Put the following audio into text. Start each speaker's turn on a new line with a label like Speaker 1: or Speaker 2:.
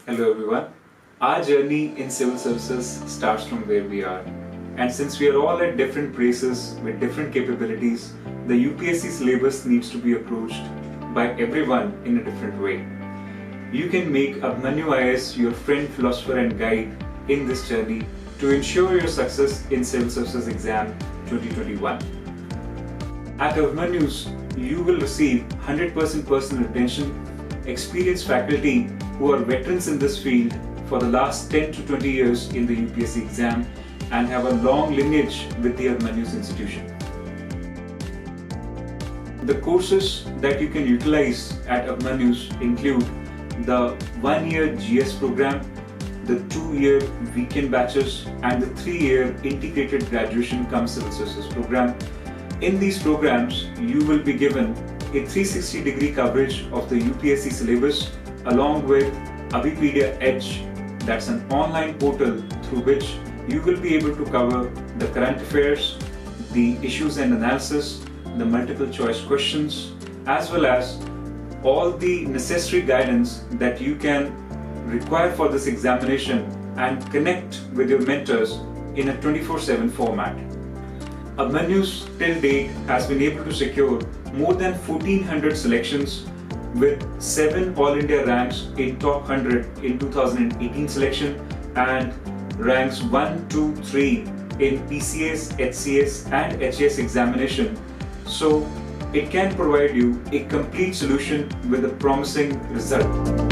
Speaker 1: Hello everyone. Our journey in civil services starts from where we are. And since we are all at different places with different capabilities, the UPSC syllabus needs to be approached by everyone in a different way. You can make Abhimanu IAS your friend, philosopher and guide in this journey to ensure your success in Civil Services Exam 2021. At Abhimanu's, you will receive 100% personal attention, experienced faculty who are veterans in this field for the last 10 to 20 years in the UPSC exam and have a long lineage with the Abhimanu's institution. The courses that you can utilize at Abhimanu's include the 1-year GS program, the 2-year weekend batches and the 3-year integrated graduation cum civil services program. In these programs, you will be given a 360-degree coverage of the UPSC syllabus along with Abhipedia Edge, that's an online portal through which you will be able to cover the current affairs, the issues and analysis, the multiple choice questions, as well as all the necessary guidance that you can require for this examination and connect with your mentors in a 24/7 format. Abhimanu's till date has been able to secure more than 1400 selections with 7 All India ranks in top 100 in 2018 selection and ranks 1, 2, 3 in PCS, HCS and HAS examination. So it can provide you a complete solution with a promising result.